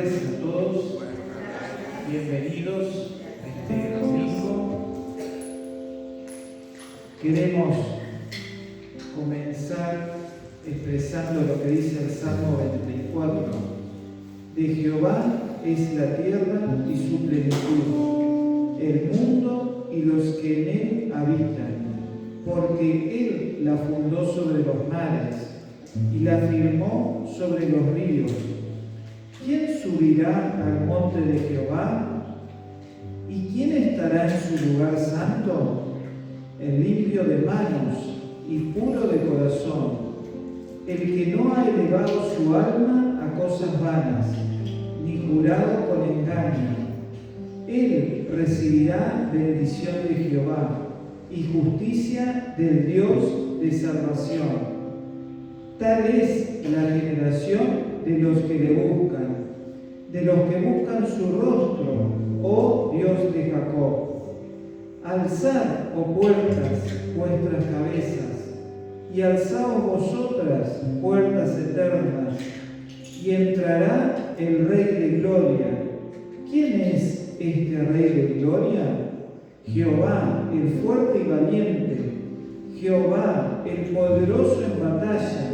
tardes a todos. Bienvenidos a este domingo. Queremos comenzar expresando lo que dice el Salmo 24. De Jehová es la tierra y su plenitud, el mundo y los que en él habitan, porque él la fundó sobre los mares y la firmó sobre los ríos. ¿Quién subirá al monte de Jehová? ¿Y quién estará en su lugar santo? El limpio de manos y puro de corazón, el que no ha elevado su alma a cosas vanas, ni jurado con engaño. Él recibirá bendición de Jehová y justicia del Dios de salvación. Tal es la generación de los que le buscan, de los que buscan su rostro, oh Dios de Jacob. Alzad, oh puertas, vuestras cabezas, y alzaos vosotras, puertas eternas, y entrará el Rey de Gloria. ¿Quién es este Rey de Gloria? Jehová, el fuerte y valiente, Jehová, el poderoso en batalla.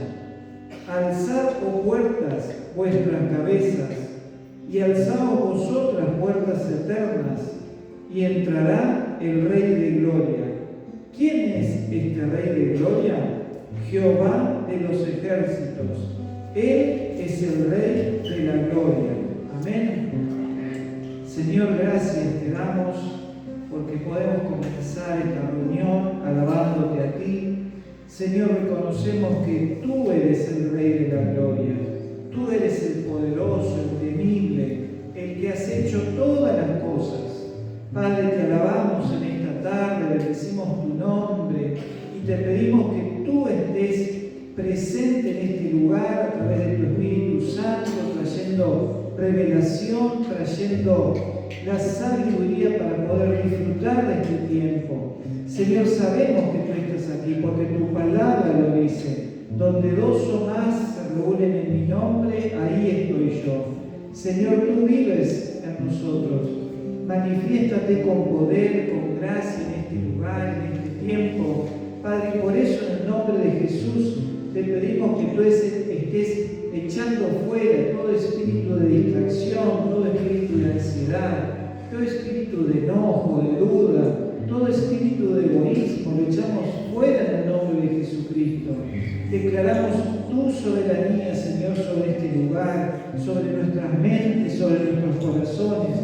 Alzad, oh puertas, vuestras cabezas, y alzaos vosotras, puertas eternas, y entrará el Rey de Gloria. ¿Quién es este Rey de Gloria? Jehová de los ejércitos. Él es el Rey de la Gloria. Amén. Señor, gracias te damos porque podemos comenzar esta reunión alabándote a ti. Señor, reconocemos que tú eres el Rey de la Gloria. Tú eres el poderoso, el temible, el que has hecho todas las cosas. Padre, te alabamos en esta tarde, bendecimos tu nombre y te pedimos que tú estés presente en este lugar a través de tu Espíritu Santo, trayendo revelación, trayendo la sabiduría para poder disfrutar de este tiempo. Señor, sabemos que tú estás aquí porque tu palabra lo dice. Donde dos o más se reúnen en mi nombre, ahí estoy yo. Señor, tú vives en nosotros. Manifiéstate con poder, con gracia en este lugar, en este tiempo. Padre, por eso en el nombre de Jesús te pedimos que tú estés echando fuera todo espíritu de distracción, todo espíritu de ansiedad, todo espíritu de enojo, de duda, todo espíritu de egoísmo, lo echamos fuera en el nombre de Jesucristo. Declaramos tu soberanía, Señor, sobre este lugar, sobre nuestras mentes, sobre nuestros corazones.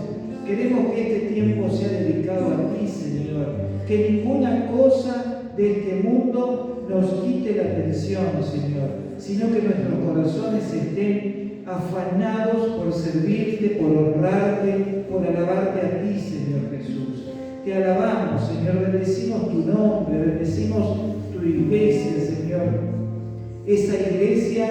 Queremos que este tiempo sea dedicado a ti, Señor. Que ninguna cosa de este mundo nos quite la atención, Señor, sino que nuestros corazones estén afanados por servirte, por honrarte, por alabarte a ti, Señor Jesús. Te alabamos, Señor, bendecimos tu nombre, bendecimos tu iglesia, Señor. Esa iglesia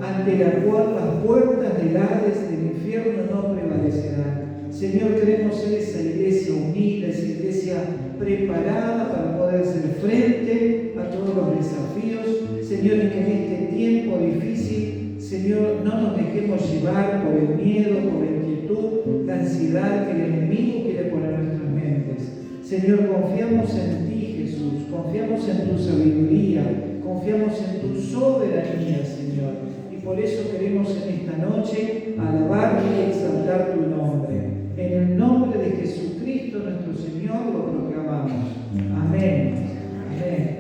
ante la cual las puertas del Hades del infierno no prevalecerán. Señor, queremos ser esa iglesia unida, esa iglesia preparada para poder hacer frente a todos los desafíos. Señor, y que en este tiempo difícil, Señor, no nos dejemos llevar por el miedo, por la inquietud, la ansiedad que el enemigo quiere poner en nuestras mentes. Señor, confiamos en ti, Jesús, confiamos en tu sabiduría, confiamos en tu soberanía, Señor. Y por eso queremos en esta noche alabarte y exaltar tu nombre. En el nombre de Jesucristo nuestro Señor lo proclamamos. Amén. Amén.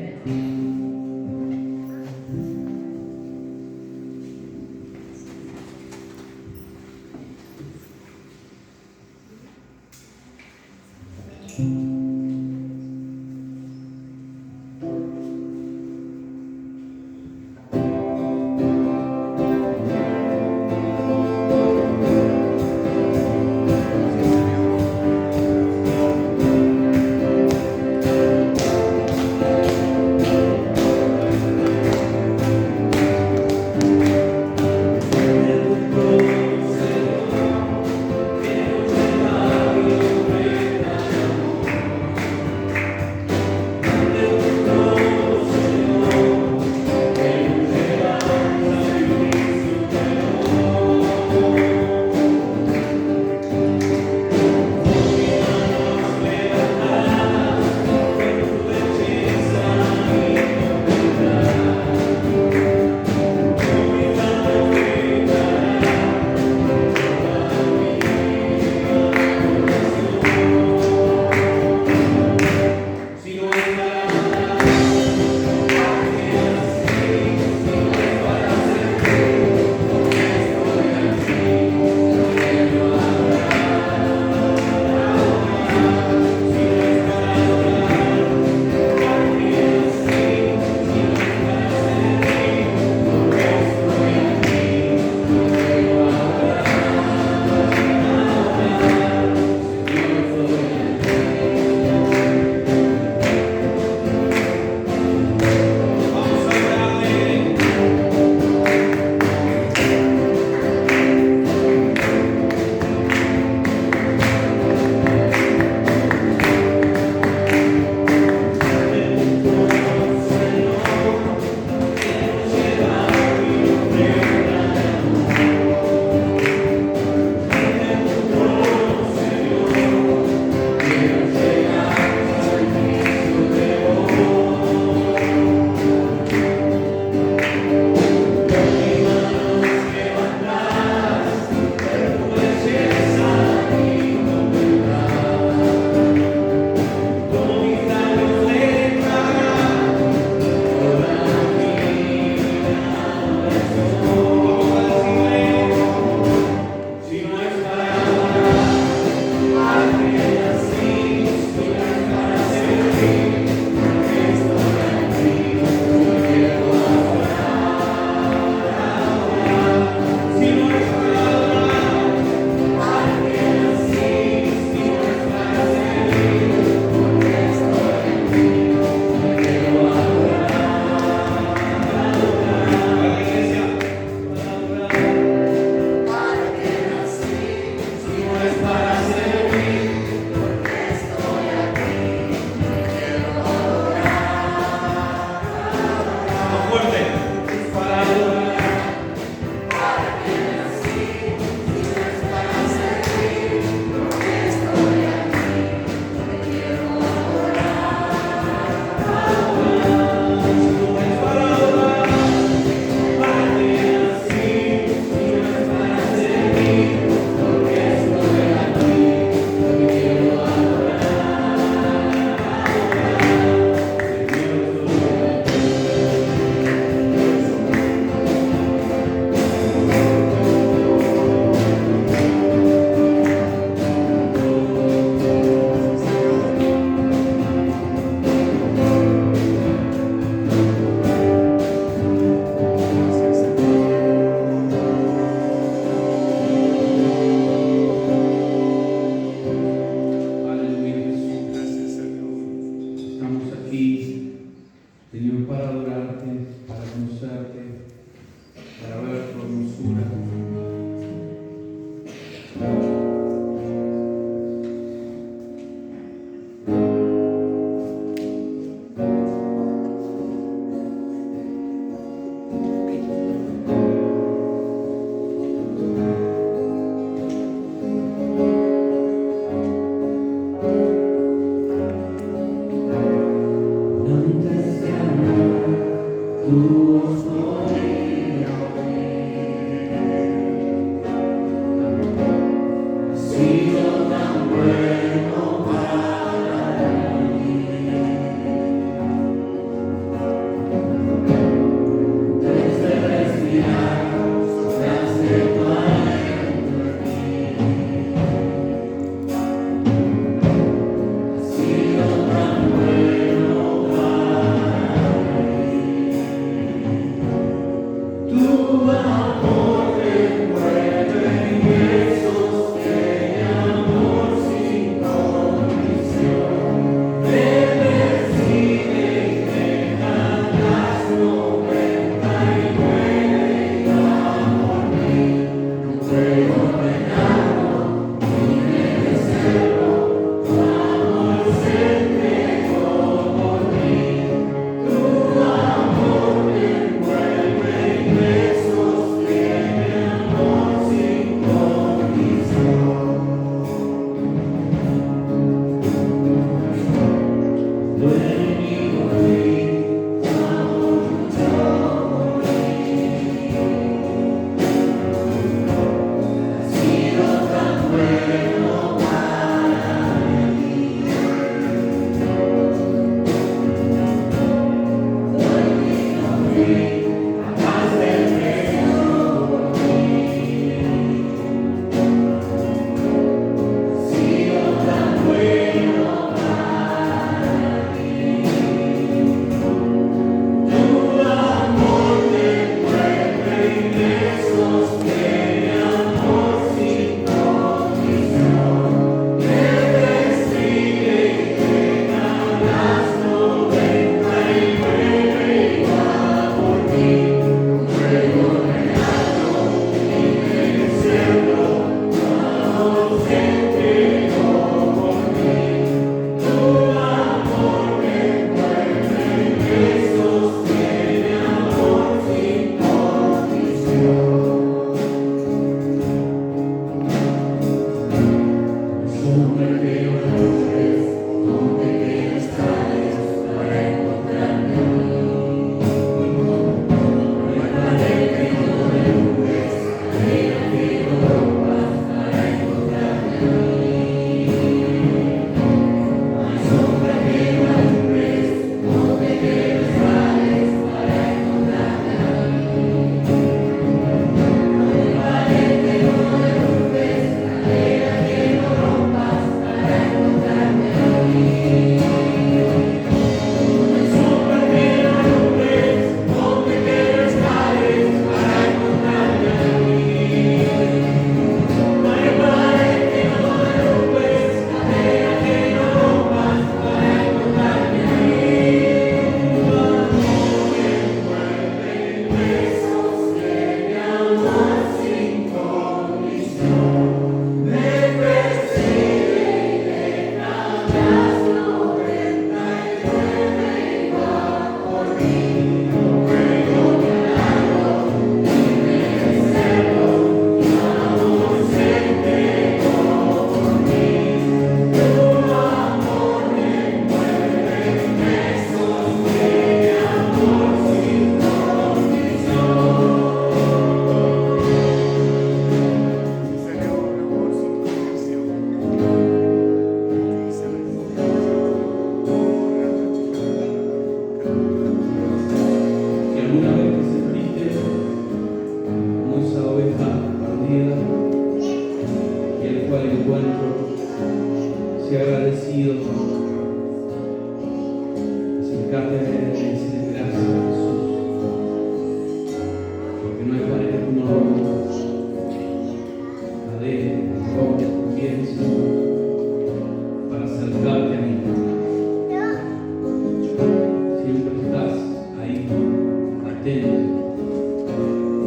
atento,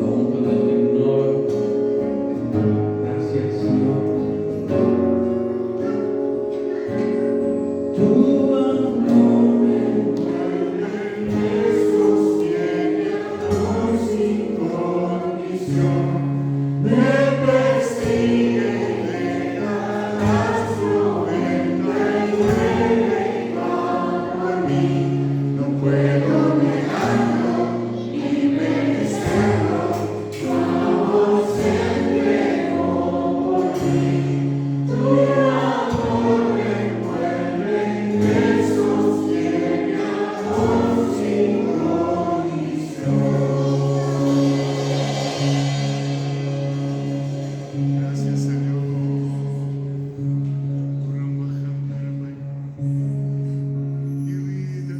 aún cuando te ignoro. Gracias, Señor. Tu amor me sostiene, amor sin condición. Me persigue, deja las 99 y va por mí. No puedo negarlo ni merecerlo. Tu amor se entregó por mí. Tu amor me envuelve, me sostiene, amor sin condición. Gracias, Señor. Mi vida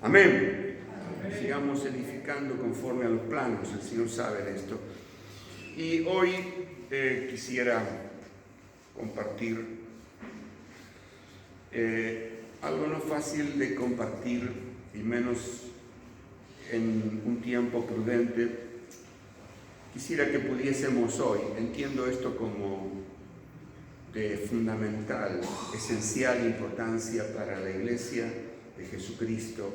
Amén. Sigamos edificando conforme a los planos, el Señor sabe de esto. Y hoy quisiera compartir algo no fácil de compartir, y menos en un tiempo prudente. Quisiera que pudiésemos hoy, entiendo esto como de fundamental, esencial importancia para la Iglesia de Jesucristo.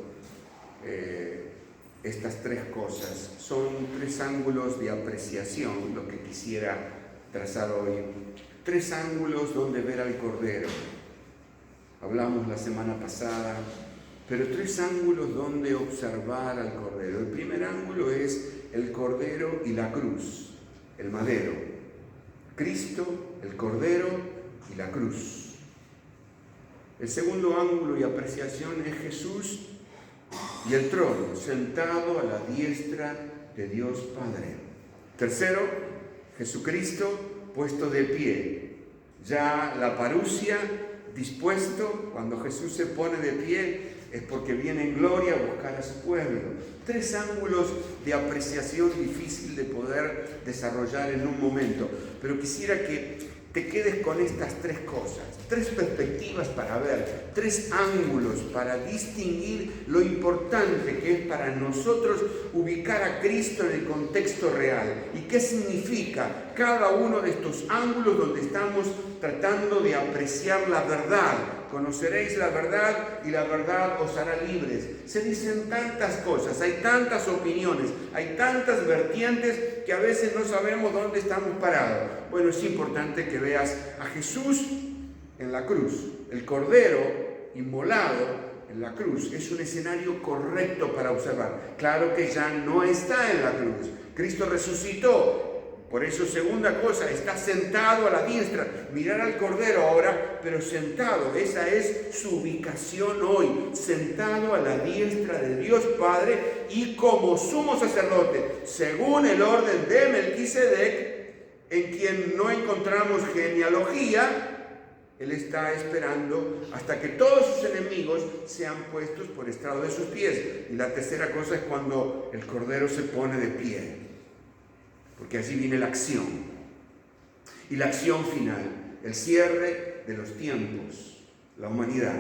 Estas tres cosas son tres ángulos de apreciación, lo que quisiera trazar hoy. Tres ángulos donde ver al Cordero. Hablamos la semana pasada, pero tres ángulos donde observar al Cordero. El primer ángulo es el Cordero y la cruz, el madero. Cristo, el Cordero y la cruz. El segundo ángulo y apreciación es Jesús y el trono, sentado a la diestra de Dios Padre. Tercero, Jesucristo puesto de pie. Ya la parusia dispuesto, cuando Jesús se pone de pie, es porque viene en gloria a buscar a su pueblo. Tres ángulos de apreciación difícil de poder desarrollar en un momento, pero quisiera que te quedes con estas tres cosas, tres perspectivas para ver, tres ángulos para distinguir lo importante que es para nosotros ubicar a Cristo en el contexto real y qué significa cada uno de estos ángulos donde estamos tratando de apreciar la verdad. Conoceréis la verdad y la verdad os hará libres. Se dicen tantas cosas, hay tantas opiniones, hay tantas vertientes que a veces no sabemos dónde estamos parados. Bueno, es importante que veas a Jesús en la cruz, el Cordero inmolado en la cruz. Es un escenario correcto para observar. Claro que ya no está en la cruz. Cristo resucitó. Por eso, segunda cosa, está sentado a la diestra. Mirar al Cordero ahora, pero sentado. Esa es su ubicación hoy. Sentado a la diestra de Dios Padre y como sumo sacerdote, según el orden de Melquisedec, en quien no encontramos genealogía, Él está esperando hasta que todos sus enemigos sean puestos por estrado de sus pies. Y la tercera cosa es cuando el Cordero se pone de pie. Porque allí viene la acción. Y la acción final, el cierre de los tiempos, la humanidad.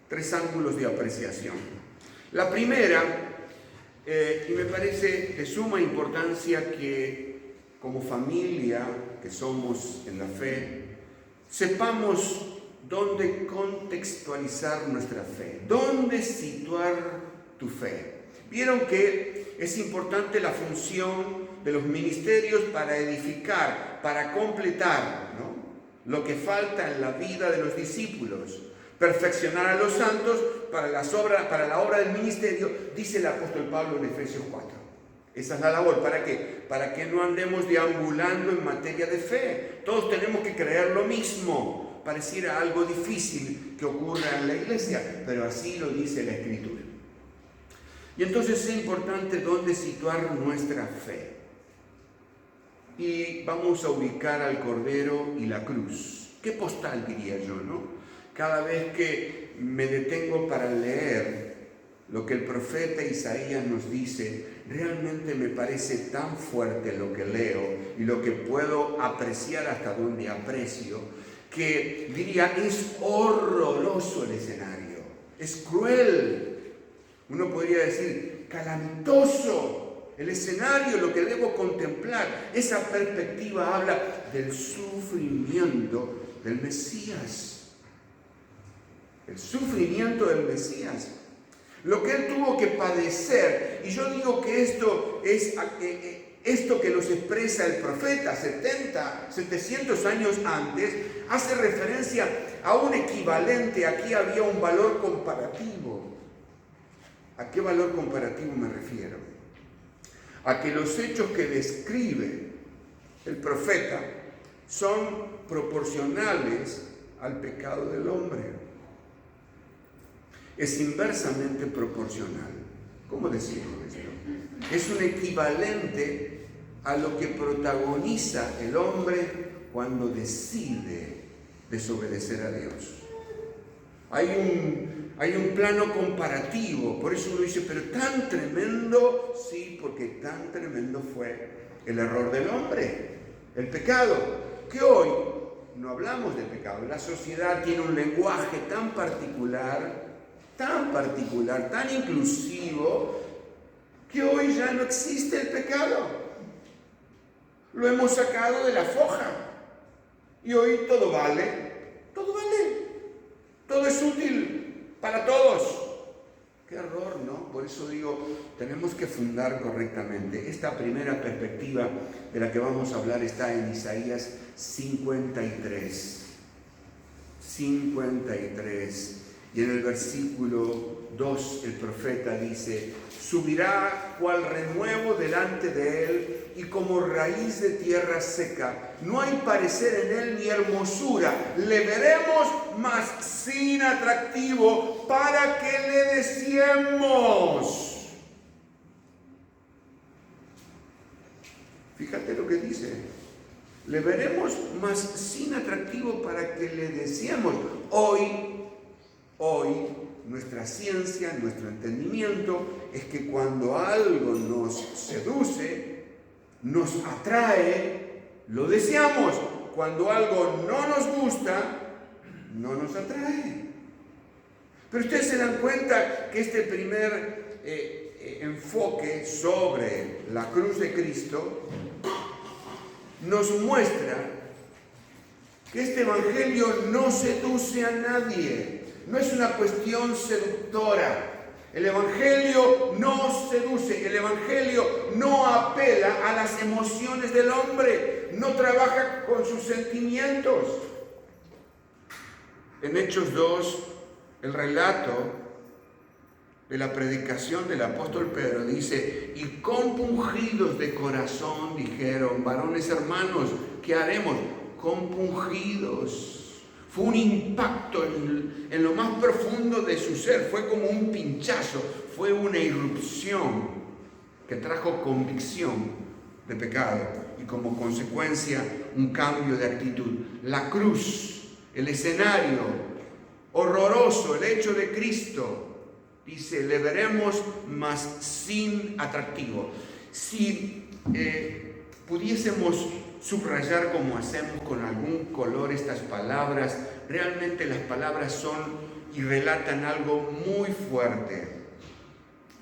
Tres ángulos de apreciación. La primera, y me parece de suma importancia que como familia que somos en la fe, sepamos dónde contextualizar nuestra fe, dónde situar tu fe. Vieron que es importante la función de los ministerios para edificar, para completar, ¿no?, lo que falta en la vida de los discípulos, perfeccionar a los santos para la obra del ministerio, dice el apóstol Pablo en Efesios 4. Esa es la labor. ¿Para qué? Para que no andemos deambulando en materia de fe. Todos tenemos que creer lo mismo. Pareciera algo difícil que ocurra en la iglesia, pero así lo dice la Escritura. Y entonces es importante dónde situar nuestra fe. Y vamos a ubicar al Cordero y la cruz. ¿Qué postal diría yo, no? Cada vez que me detengo para leer lo que el profeta Isaías nos dice, realmente me parece tan fuerte lo que leo y lo que puedo apreciar hasta donde aprecio, que diría, es horroroso el escenario, es cruel. Uno podría decir, calamitoso. El escenario, lo que debo contemplar, esa perspectiva habla del sufrimiento del Mesías. El sufrimiento del Mesías. Lo que Él tuvo que padecer. Y yo digo que esto es esto que nos expresa el profeta 700 años antes, hace referencia a un equivalente. Aquí había un valor comparativo. ¿A qué valor comparativo me refiero? A que los hechos que describe el profeta son proporcionales al pecado del hombre. es inversamente proporcional. ¿Cómo decirlo esto? Es un equivalente a lo que protagoniza el hombre cuando decide desobedecer a Dios. Hay un plano comparativo, por eso uno dice, pero tan tremendo, sí, porque tan tremendo fue el error del hombre, el pecado, que hoy no hablamos de pecado. La sociedad tiene un lenguaje tan particular, tan inclusivo, que hoy ya no existe el pecado. Lo hemos sacado de la foja y hoy todo vale, todo es útil para todos. Qué error, ¿no? Por eso digo, tenemos que fundar correctamente. Esta primera perspectiva de la que vamos a hablar está en Isaías 53. Y en el versículo 2 el profeta dice: subirá cual renuevo delante de él y como raíz de tierra seca. No hay parecer en él ni hermosura. Le veremos, mas sin atractivo, para que le deseemos. Fíjate lo que dice. Le veremos, mas sin atractivo, para que le deseemos. Hoy, nuestra ciencia, nuestro entendimiento es que cuando algo nos seduce, nos atrae, lo deseamos. Cuando algo no nos gusta, no nos atrae. Pero ustedes se dan cuenta que este primer enfoque sobre la cruz de Cristo nos muestra que este evangelio no seduce a nadie. No es una cuestión seductora. El evangelio no seduce. El evangelio no apela a las emociones del hombre. No trabaja con sus sentimientos. En Hechos 2, el relato de la predicación del apóstol Pedro dice: y compungidos de corazón dijeron: varones hermanos, ¿qué haremos? Compungidos. Fue un impacto en lo más profundo de su ser. Fue como un pinchazo. Fue una irrupción que trajo convicción de pecado y como consecuencia un cambio de actitud. La cruz, el escenario horroroso, el hecho de Cristo, dice: le veremos, mas sin atractivo. Si pudiésemos subrayar como hacemos con algún color estas palabras, realmente las palabras son y relatan algo muy fuerte.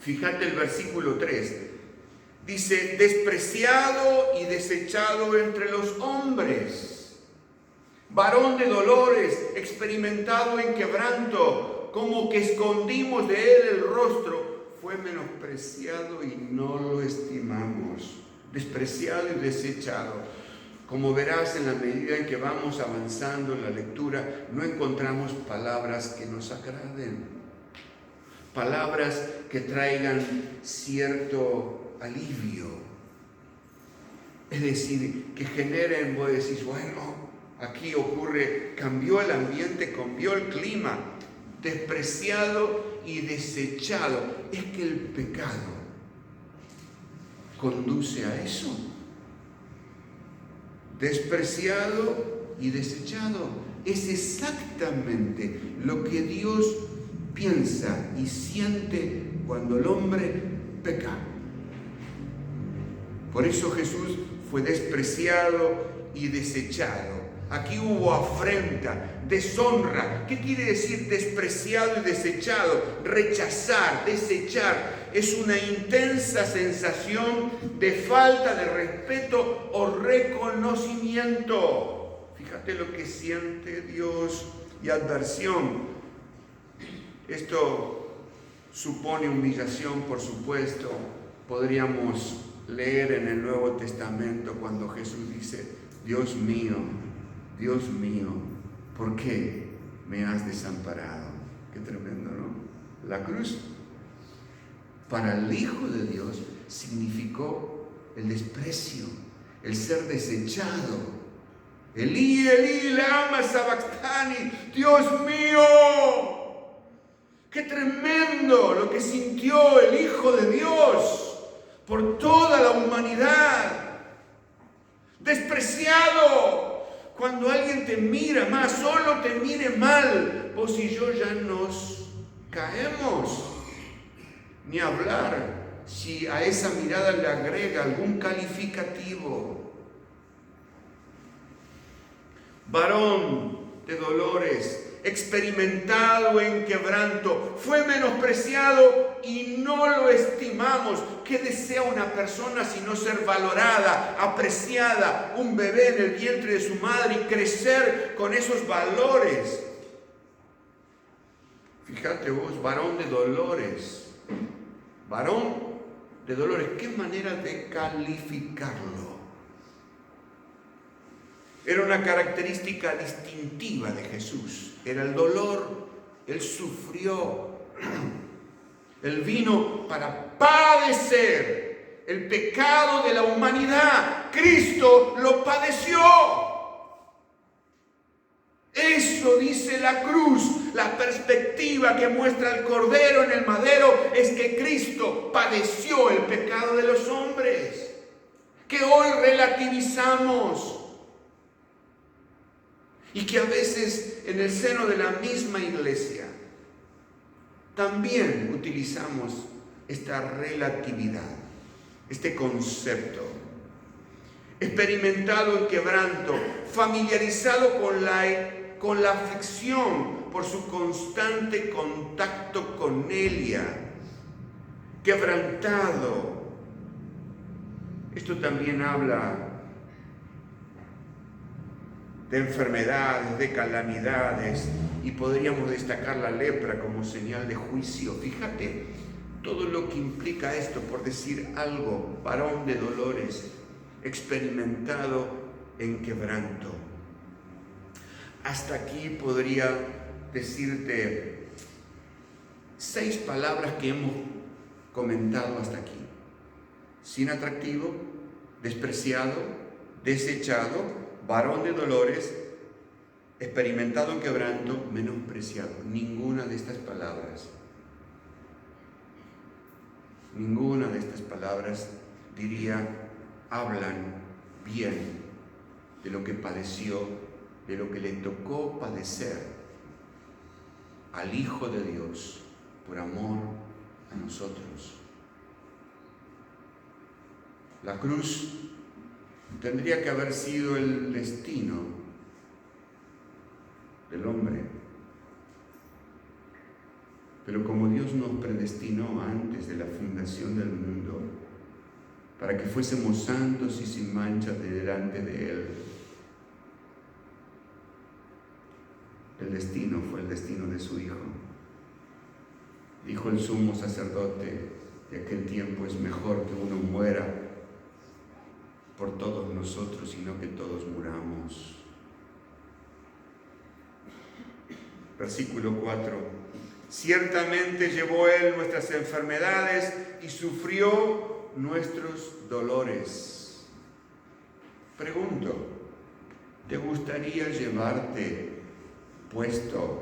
Fíjate el versículo 3. Dice: despreciado y desechado entre los hombres, varón de dolores, experimentado en quebranto, como que escondimos de él el rostro, fue menospreciado y no lo estimamos. Despreciado y desechado. Como verás, en la medida en que vamos avanzando en la lectura, no encontramos palabras que nos agraden, palabras que traigan cierto alivio, es decir, que generen, vos decís, bueno, aquí ocurre, cambió el ambiente, cambió el clima. Despreciado y desechado. Es que el pecado conduce a eso. Despreciado y desechado. Es exactamente lo que Dios piensa y siente cuando el hombre peca. Por eso Jesús fue despreciado y desechado. Aquí hubo afrenta, deshonra. ¿Qué quiere decir despreciado y desechado? Rechazar, desechar. Es una intensa sensación de falta de respeto o reconocimiento. Fíjate lo que siente Dios y adversión. Esto supone humillación, por supuesto. Podríamos leer en el Nuevo Testamento cuando Jesús dice: Dios mío, ¿por qué me has desamparado? Qué tremendo, ¿no? La cruz para el Hijo de Dios significó el desprecio, el ser desechado. Elí, Elí, lama sabactani, Dios mío, ¡Qué tremendo lo que sintió el Hijo de Dios por toda la humanidad! Despreciado. Cuando alguien te mira más, solo te mire mal, vos y yo ya nos caemos. Ni hablar si a esa mirada le agrega algún calificativo. Varón de dolores, experimentado en quebranto, fue menospreciado y no lo estimamos. ¿Qué desea una persona sino ser valorada, apreciada, un bebé en el vientre de su madre y crecer con esos valores? Fíjate vos, varón de dolores. Varón de dolores, ¿qué manera de calificarlo? Era una característica distintiva de Jesús. Era el dolor. Él sufrió. Él vino para padecer el pecado de la humanidad. Cristo lo padeció. Eso dice la cruz. La perspectiva que muestra el Cordero en el madero es que Cristo padeció el pecado de los hombres, que hoy relativizamos y que a veces en el seno de la misma iglesia también utilizamos esta relatividad, este concepto. Experimentado en quebranto, familiarizado con la aflicción por su constante contacto con ella, quebrantado. Esto también habla de enfermedades, de calamidades, y podríamos destacar la lepra como señal de juicio. Fíjate todo lo que implica esto, por decir algo, varón de dolores, experimentado en quebranto. Hasta aquí podría decirte 6 palabras que hemos comentado hasta aquí: sin atractivo, despreciado, desechado, varón de dolores, experimentado en quebranto, menospreciado. Ninguna de estas palabras diría, hablan bien de lo que padeció, de lo que le tocó padecer al Hijo de Dios por amor a nosotros. La cruz tendría que haber sido el destino del hombre, pero como Dios nos predestinó antes de la fundación del mundo para que fuésemos santos y sin mancha delante de Él, el destino fue el destino de su Hijo. Dijo el sumo sacerdote de aquel tiempo: es mejor que uno muera por todos nosotros, sino que todos muramos. Versículo 4. Ciertamente llevó Él nuestras enfermedades y sufrió nuestros dolores. Pregunto, ¿te gustaría llevarte puesto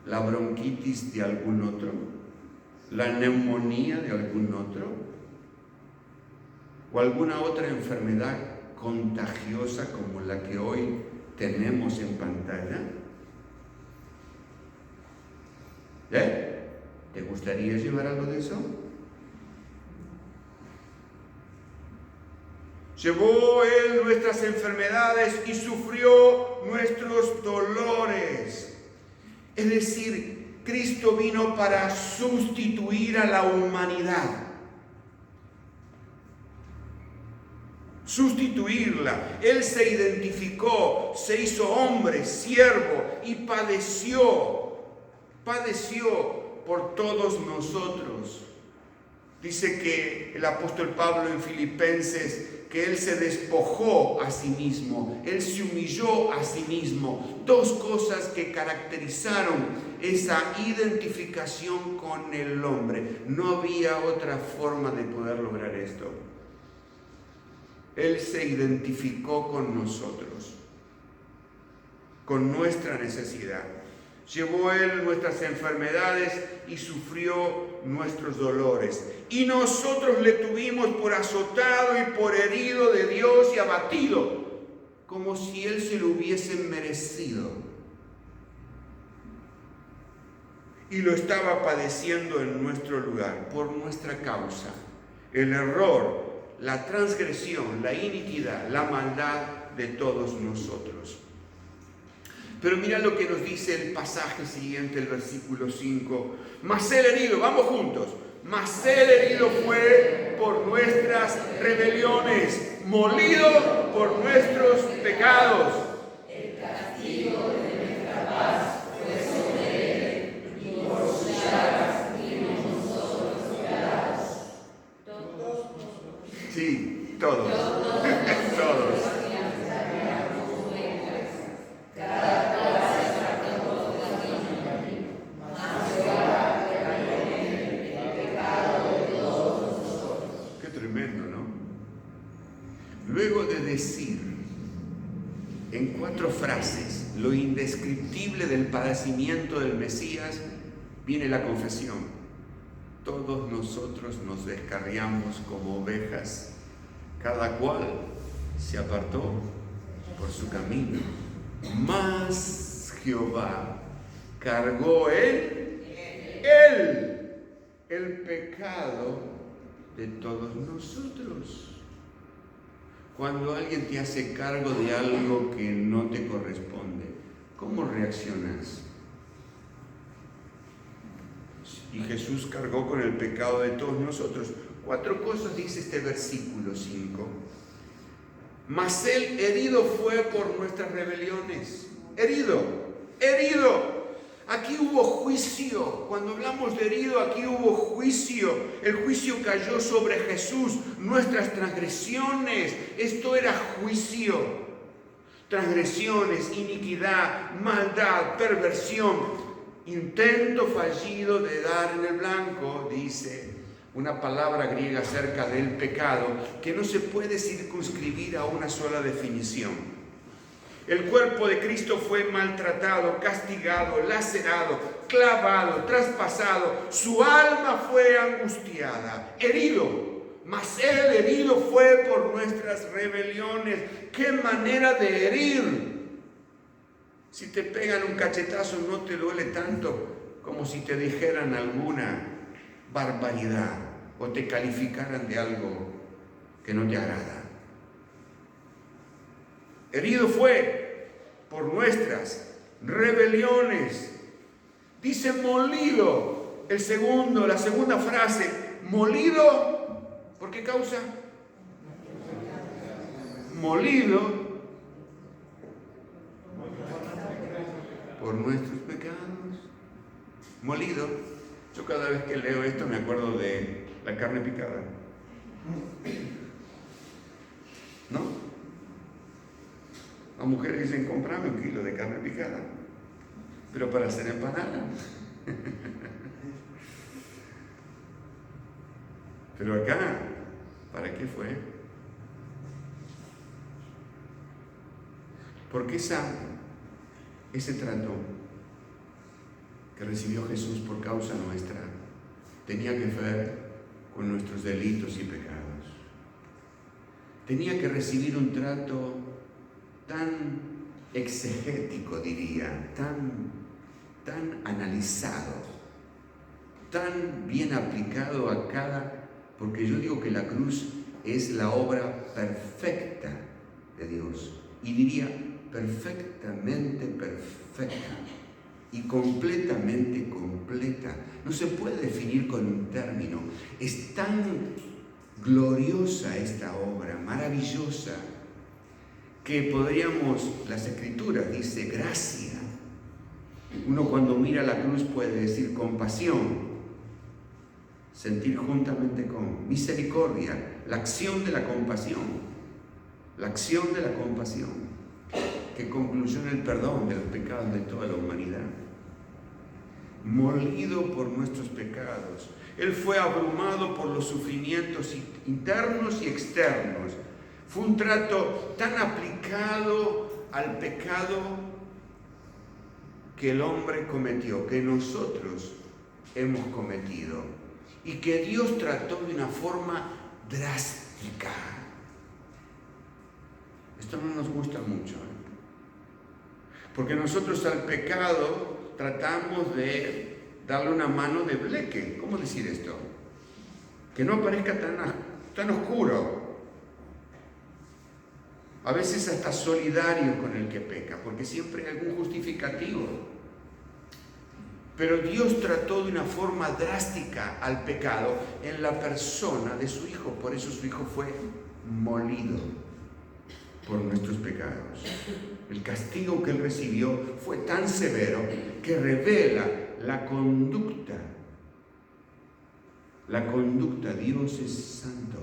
la bronquitis de algún otro? ¿La neumonía de algún otro? ¿O alguna otra enfermedad contagiosa como la que hoy tenemos en pantalla? ¿Te gustaría llevar algo de eso? Llevó Él nuestras enfermedades y sufrió nuestros dolores. Es decir, Cristo vino para sustituir a la humanidad. Sustituirla. Él se identificó, se hizo hombre, siervo y padeció por todos nosotros. Dice que el apóstol Pablo en Filipenses que Él se despojó a sí mismo, Él se humilló a sí mismo. 2 cosas que caracterizaron esa identificación con el hombre. No había otra forma de poder lograr esto. Él se identificó con nosotros, con nuestra necesidad. Llevó Él nuestras enfermedades y sufrió nuestros dolores. Y nosotros le tuvimos por azotado y por herido de Dios y abatido, como si Él se lo hubiese merecido. Y lo estaba padeciendo en nuestro lugar, por nuestra causa. El error, la transgresión, la iniquidad, la maldad de todos nosotros. Pero mira lo que nos dice el pasaje siguiente, el versículo 5. Mas el herido, vamos juntos. Mas el herido fue por nuestras rebeliones, molido por nuestros pecados. El castigo de nuestra paz fue sobre él, y por sus llagas fuimos nosotros curados. Todos. Sí, todos. Todos. Luego de decir en 4 frases lo indescriptible del padecimiento del Mesías, viene la confesión. Todos nosotros nos descarriamos como ovejas, cada cual se apartó por su camino. Mas Jehová cargó él el pecado de todos nosotros. Cuando alguien te hace cargo de algo que no te corresponde, ¿cómo reaccionas? Y Jesús cargó con el pecado de todos nosotros. 4 cosas dice este versículo 5. Mas él herido fue por nuestras rebeliones. Herido. Aquí hubo juicio. Cuando hablamos de herido, aquí hubo juicio. El juicio cayó sobre Jesús. Nuestras transgresiones. Esto era juicio. Transgresiones, iniquidad, maldad, perversión. Intento fallido de dar en el blanco, dice una palabra griega acerca del pecado, que no se puede circunscribir a una sola definición. El cuerpo de Cristo fue maltratado, castigado, lacerado, clavado, traspasado. Su alma fue angustiada, herido. Mas él herido fue por nuestras rebeliones. ¡Qué manera de herir! Si te pegan un cachetazo no te duele tanto como si te dijeran alguna barbaridad o te calificaran de algo que no te agrada. Herido fue por nuestras rebeliones. Dice molido, la segunda frase, molido, ¿por qué causa? Molido por nuestros pecados. Molido. Yo cada vez que leo esto me acuerdo de la carne picada. ¿No? Las mujeres dicen, comprame 1 kilo de carne picada, pero para hacer empanada. Pero acá, ¿para qué fue? Porque ese trato que recibió Jesús por causa nuestra tenía que ver con nuestros delitos y pecados. Tenía que recibir un trato tan exegético, diría, tan analizado, tan bien aplicado a porque yo digo que la cruz es la obra perfecta de Dios, y diría perfectamente perfecta y completamente completa. No se puede definir con un término. Es tan gloriosa esta obra, maravillosa, que las Escrituras dice gracia. Uno cuando mira la cruz puede decir compasión, sentir juntamente con misericordia, la acción de la compasión, que concluyó en el perdón de los pecados de toda la humanidad. Molido por nuestros pecados. Él fue abrumado por los sufrimientos internos y externos. Fue un trato tan aplicado al pecado que el hombre cometió, que nosotros hemos cometido y que Dios trató de una forma drástica. Esto no nos gusta mucho, porque nosotros al pecado tratamos de darle una mano de bleque. ¿Cómo decir esto? Que no parezca tan oscuro. A veces hasta solidario con el que peca, porque siempre hay algún justificativo. Pero Dios trató de una forma drástica al pecado en la persona de su Hijo. Por eso su Hijo fue molido por nuestros pecados. El castigo que Él recibió fue tan severo que revela la conducta. La conducta. Dios es santo.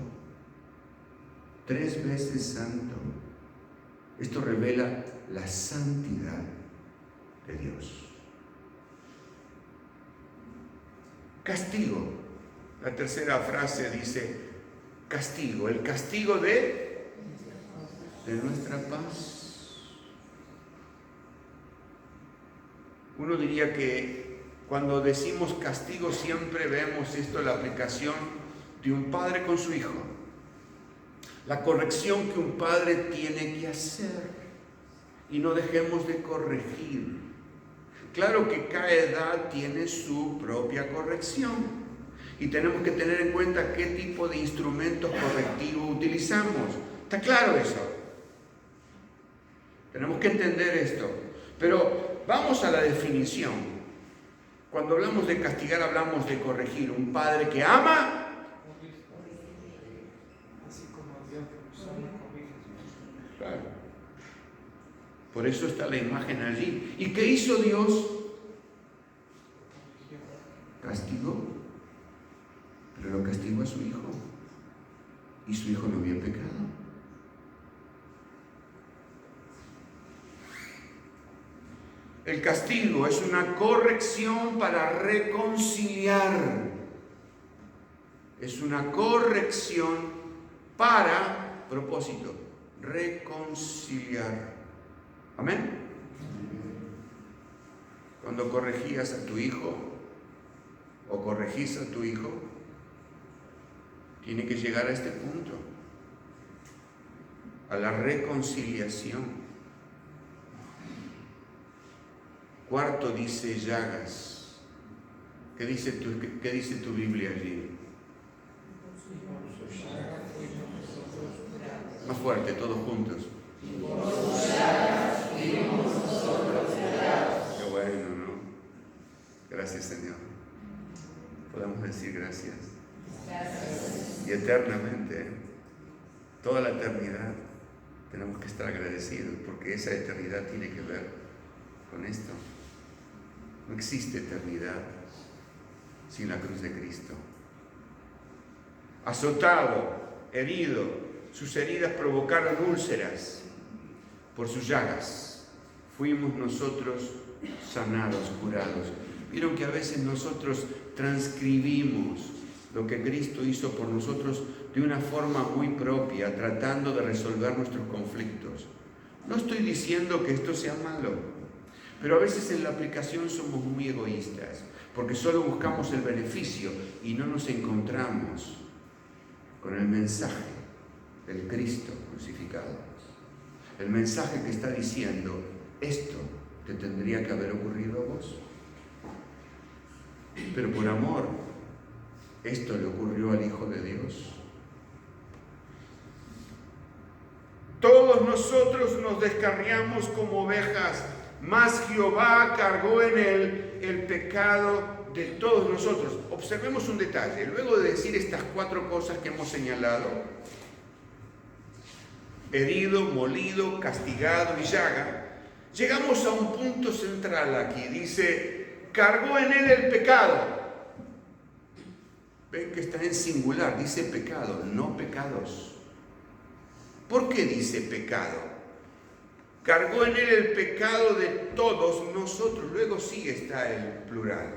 3 veces santo. Esto revela la santidad de Dios. Castigo. La tercera frase dice castigo. El castigo de nuestra paz. Uno diría que cuando decimos castigo siempre vemos esto, la aplicación de un padre con su hijo. La corrección que un padre tiene que hacer. Y no dejemos de corregir. Claro que cada edad tiene su propia corrección. Y tenemos que tener en cuenta qué tipo de instrumentos correctivos utilizamos. ¿Está claro eso? Tenemos que entender esto. Pero vamos a la definición. Cuando hablamos de castigar, hablamos de corregir. Un padre que ama. Claro. Por eso está la imagen allí. ¿Y qué hizo Dios? Castigó. Pero lo castigó a su hijo. Y su hijo no había pecado. El castigo es una corrección para reconciliar. Es una corrección para propósito, reconciliar. Amén. Cuando corregías a tu hijo o corregís a tu hijo, tiene que llegar a este punto, a la reconciliación. Cuarto dice llagas. ¿Qué dice tu Biblia allí? Más fuerte, todos juntos. Qué bueno, ¿no? Gracias, Señor. Podemos decir gracias. Y eternamente, toda la eternidad, tenemos que estar agradecidos, porque esa eternidad tiene que ver con esto. No existe eternidad sin la cruz de Cristo. Azotado, herido, sus heridas provocaron úlceras. Por sus llagas fuimos nosotros sanados, curados. Vieron que a veces nosotros transcribimos lo que Cristo hizo por nosotros de una forma muy propia, tratando de resolver nuestros conflictos. No estoy diciendo que esto sea malo, pero a veces en la aplicación somos muy egoístas, porque solo buscamos el beneficio y no nos encontramos con el mensaje del Cristo crucificado. El mensaje que está diciendo, esto te tendría que haber ocurrido a vos. Pero por amor, esto le ocurrió al Hijo de Dios. Todos nosotros nos descarriamos como ovejas, mas Jehová cargó en él el pecado de todos nosotros. Observemos un detalle. Luego de decir estas 4 cosas que hemos señalado, herido, molido, castigado y llaga, llegamos a un punto central aquí. Dice, cargó en él el pecado. Ven que está en singular, dice pecado, no pecados. ¿Por qué dice pecado? Cargó en él el pecado de todos nosotros. Luego sí está el plural.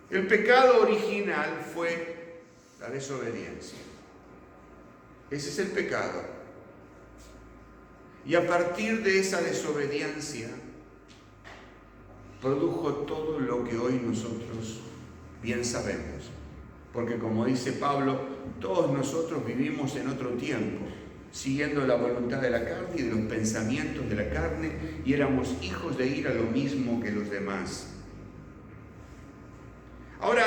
El pecado original fue la desobediencia. Ese es el pecado. Y a partir de esa desobediencia produjo todo lo que hoy nosotros bien sabemos. Porque como dice Pablo, todos nosotros vivimos en otro tiempo, siguiendo la voluntad de la carne y de los pensamientos de la carne, y éramos hijos de ira lo mismo que los demás. Ahora,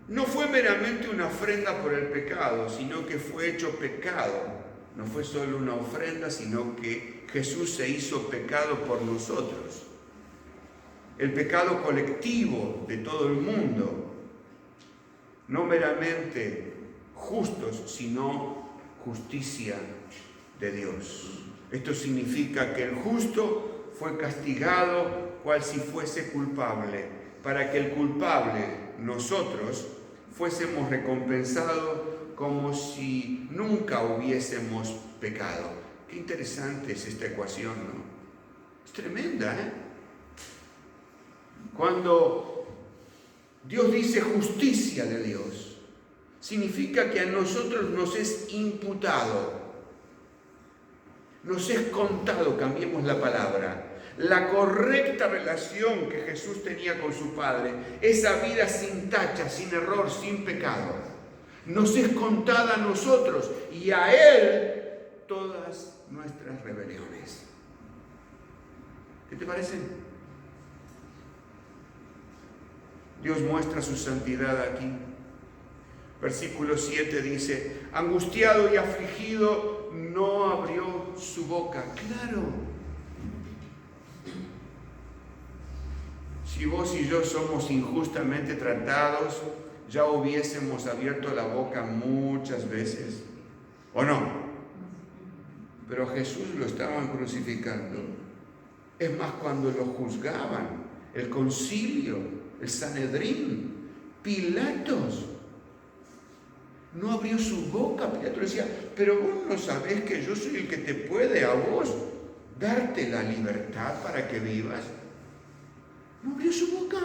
no fue meramente una ofrenda por el pecado, sino que fue hecho pecado. No fue solo una ofrenda, sino que Jesús se hizo pecado por nosotros. El pecado colectivo de todo el mundo. No meramente justos, sino justicia de Dios. Esto significa que el justo fue castigado cual si fuese culpable, para que el culpable, nosotros, fuésemos recompensados como si nunca hubiésemos pecado. Qué interesante es esta ecuación, ¿no? Es tremenda, ¿eh? Cuando Dios dice justicia de Dios, significa que a nosotros nos es imputado, nos es contado, cambiemos la palabra, la correcta relación que Jesús tenía con su Padre, esa vida sin tacha, sin error, sin pecado, nos es contada a nosotros y a Él todas nuestras rebeliones. ¿Qué te parece? Dios muestra su santidad aquí. Versículo 7 dice, angustiado y afligido, no abrió su boca. Claro. Si vos y yo somos injustamente tratados, ya hubiésemos abierto la boca muchas veces, ¿o no? Pero a Jesús lo estaban crucificando. Es más, cuando lo juzgaban, el concilio, el Sanedrín, Pilatos, no abrió su boca. Pilato le decía, pero vos no sabés que yo soy el que te puede a vos darte la libertad para que vivas. No abrió su boca.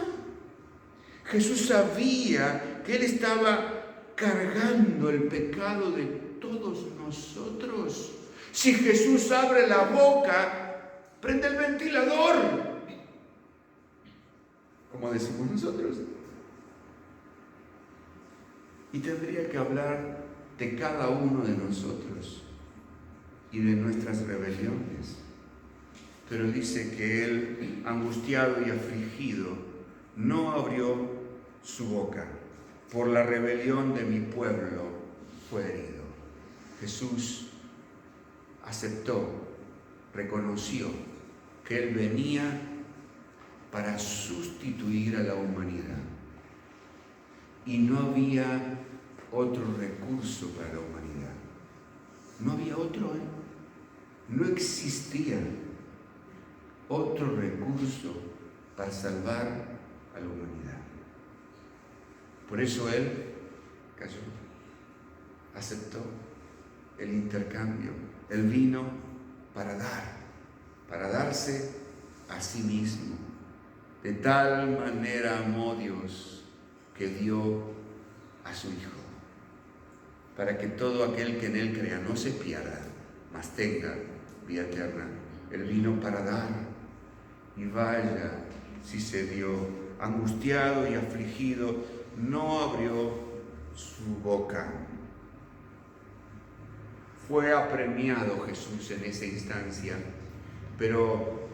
Jesús sabía que Él estaba cargando el pecado de todos nosotros. Si Jesús abre la boca, prende el ventilador, como decimos nosotros. Y tendría que hablar de cada uno de nosotros y de nuestras rebeliones. Pero dice que Él, angustiado y afligido, no abrió su boca. Por la rebelión de mi pueblo fue herido. Jesús aceptó, reconoció que Él venía para sustituir a la humanidad. Y no había otro recurso para la humanidad. No había otro, No existía otro recurso para salvar a la humanidad. Por eso Él cayó, aceptó el intercambio. Él vino para darse a sí mismo. De tal manera amó Dios que dio a su Hijo, para que todo aquel que en Él crea no se pierda, mas tenga vida eterna. Él vino para dar, y vaya si se dio. Angustiado y afligido, no abrió su boca. Fue apremiado Jesús en esa instancia, pero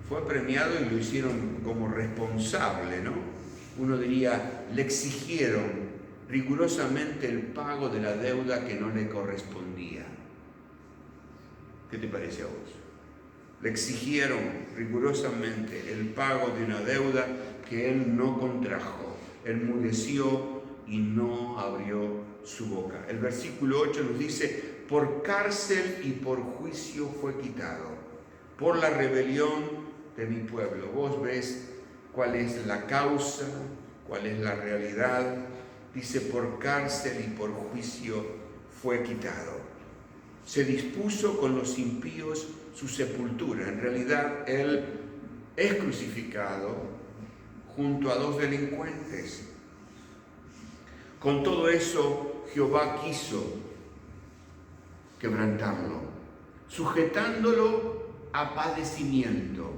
fue apremiado y lo hicieron como responsable, ¿no? Uno diría, le exigieron rigurosamente el pago de la deuda que no le correspondía. ¿Qué te parece a vos? Le exigieron rigurosamente el pago de una deuda que él no contrajo. Él enmudeció y no abrió su boca. El versículo 8 nos dice, por cárcel y por juicio fue quitado, por la rebelión de mi pueblo. Vos ves cuál es la causa, cuál es la realidad. Dice, por cárcel y por juicio fue quitado. Se dispuso con los impíos su sepultura. En realidad, Él es crucificado junto a dos delincuentes. Con todo eso, Jehová quiso quebrantarlo, sujetándolo a padecimiento.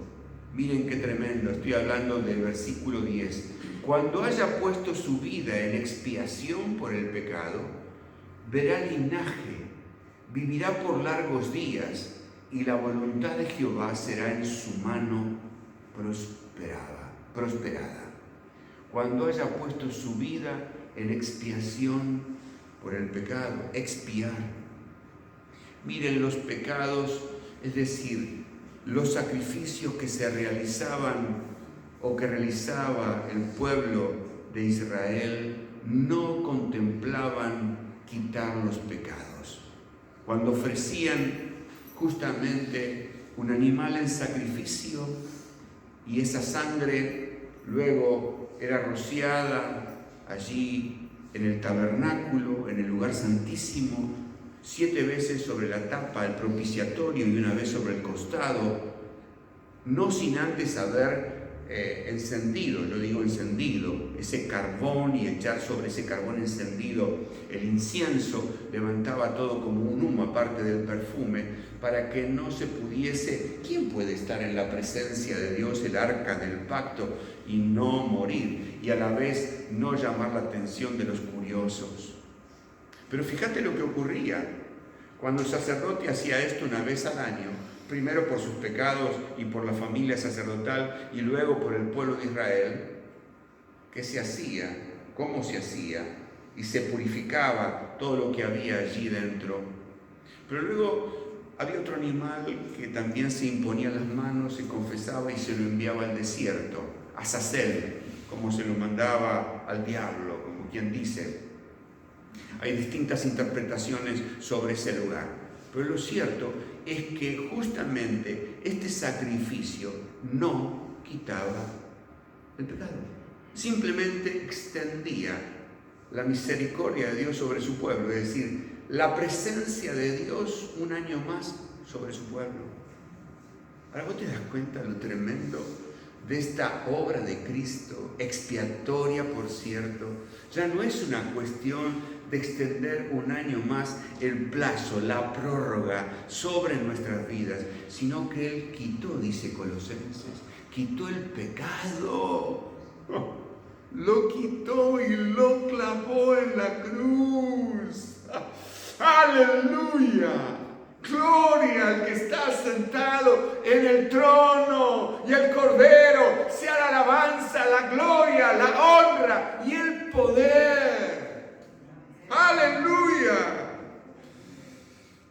Miren qué tremendo, estoy hablando del versículo 10. Cuando haya puesto su vida en expiación por el pecado, verá linaje, vivirá por largos días, y la voluntad de Jehová será en su mano prosperada. Cuando haya puesto su vida en expiación por el pecado, expiar. Miren los pecados, es decir, los sacrificios que se realizaban o que realizaba el pueblo de Israel no contemplaban quitar los pecados. Cuando ofrecían justamente un animal en sacrificio y esa sangre luego era rociada allí en el tabernáculo, en el lugar santísimo, 7 veces sobre la tapa del propiciatorio y una vez sobre el costado, no sin antes haber encendido, yo digo encendido, ese carbón y echar sobre ese carbón encendido el incienso, levantaba todo como un humo aparte del perfume, para que no se pudiese, ¿quién puede estar en la presencia de Dios, el arca del pacto, y no morir, y a la vez no llamar la atención de los curiosos? Pero fíjate lo que ocurría cuando el sacerdote hacía esto una vez al año, primero por sus pecados y por la familia sacerdotal, y luego por el pueblo de Israel. ¿Qué se hacía? ¿Cómo se hacía? Y se purificaba todo lo que había allí dentro. Pero luego había otro animal que también se imponía las manos, se confesaba y se lo enviaba al desierto, a Azazel, como se lo mandaba al diablo, como quien dice. Hay distintas interpretaciones sobre ese lugar, pero lo cierto es que justamente este sacrificio no quitaba el pecado, simplemente extendía la misericordia de Dios sobre su pueblo, es decir, la presencia de Dios un año más sobre su pueblo. Ahora vos te das cuenta lo tremendo de esta obra de Cristo, expiatoria por cierto. Ya no es una cuestión de extender un año más el plazo, la prórroga sobre nuestras vidas, sino que Él quitó, dice Colosenses, quitó el pecado, lo quitó y lo clavó en la cruz. ¡Aleluya! Gloria al que está sentado en el trono, y el Cordero, sea la alabanza, la gloria, la honra y el poder. ¡Aleluya!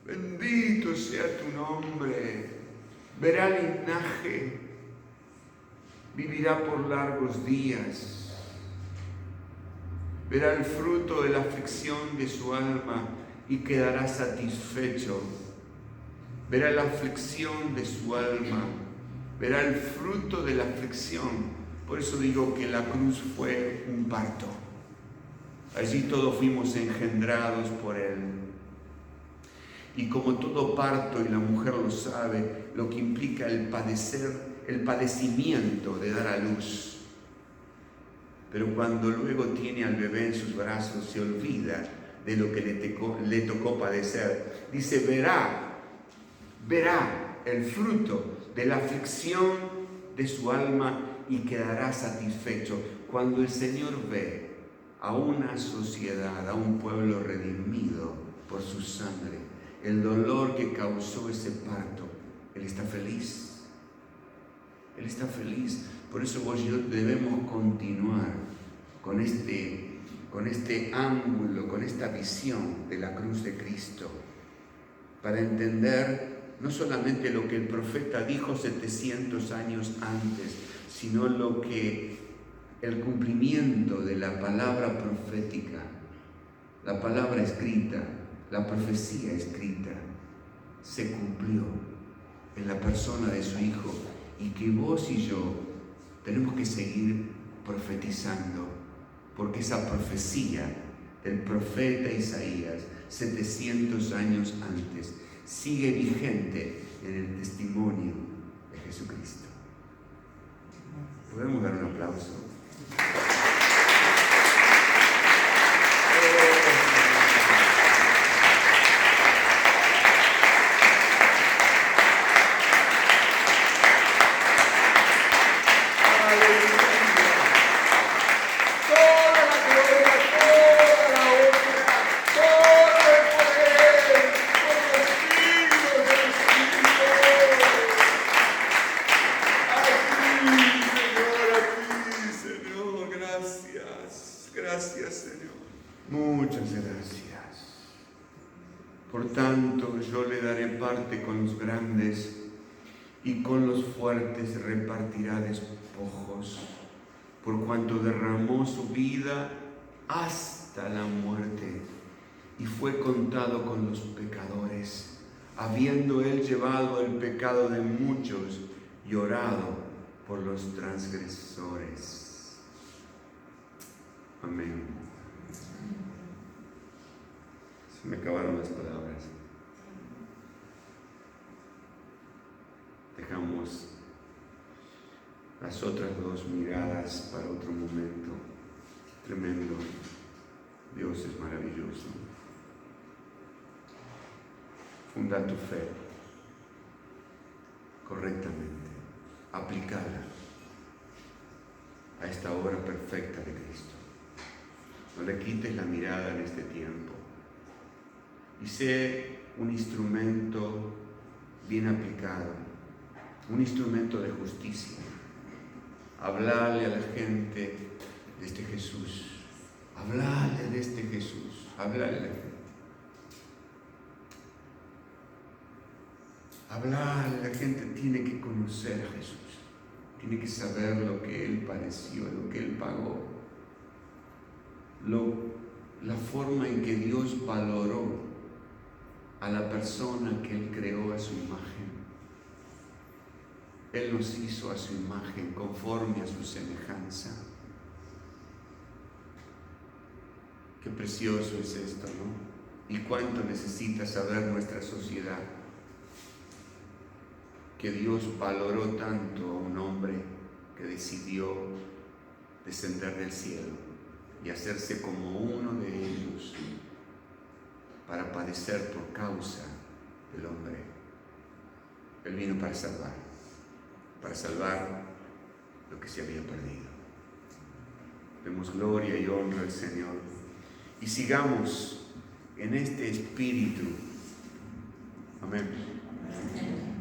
Bendito sea tu nombre. Verá linaje, vivirá por largos días, verá el fruto de la aflicción de su alma y quedará satisfecho. Verá la aflicción de su alma, verá el fruto de la aflicción. Por eso digo que la cruz fue un parto. Allí todos fuimos engendrados por Él. Y como todo parto, y la mujer lo sabe, lo que implica el padecer, el padecimiento de dar a luz. Pero cuando luego tiene al bebé en sus brazos, se olvida de lo que le tocó padecer. Dice, verá el fruto de la aflicción de su alma y quedará satisfecho. Cuando el Señor ve a una sociedad, a un pueblo redimido por su sangre, el dolor que causó ese parto, Él está feliz. Él está feliz. Por eso vos y yo debemos continuar con este ángulo, con esta visión de la cruz de Cristo, para entender no solamente lo que el profeta dijo 700 años antes, sino lo que el cumplimiento de la palabra profética, la palabra escrita, la profecía escrita, se cumplió en la persona de su Hijo, y que vos y yo tenemos que seguir profetizando, porque esa profecía del profeta Isaías, 700 años antes, sigue vigente en el testimonio de Jesucristo. ¿Podemos dar un aplauso? gracias, Señor. Muchas gracias. Por tanto, yo le daré parte con los grandes y con los fuertes repartirá despojos, por cuanto derramó su vida hasta la muerte y fue contado con los pecadores, habiendo él llevado el pecado de muchos y orado por los transgresores. Amén. Se me acabaron las palabras. Dejamos las otras dos miradas para otro momento. Tremendo. Dios es maravilloso. Funda tu fe correctamente. Aplicada a esta obra perfecta de Cristo. No le quites la mirada en este tiempo. Y sé un instrumento bien aplicado, un instrumento de justicia. Hablarle a la gente de este Jesús. Hablarle de este Jesús. Hablarle a la gente. Hablarle a la gente tiene que conocer a Jesús. Tiene que saber lo que Él padeció, lo que Él pagó. La forma en que Dios valoró a la persona que Él creó a su imagen. Él nos hizo a su imagen, conforme a su semejanza. Qué precioso es esto, ¿no? Y cuánto necesita saber nuestra sociedad que Dios valoró tanto a un hombre que decidió descender del cielo y hacerse como uno de ellos para padecer por causa del hombre. Él vino para salvar lo que se había perdido. Demos gloria y honra al Señor y sigamos en este espíritu. Amén.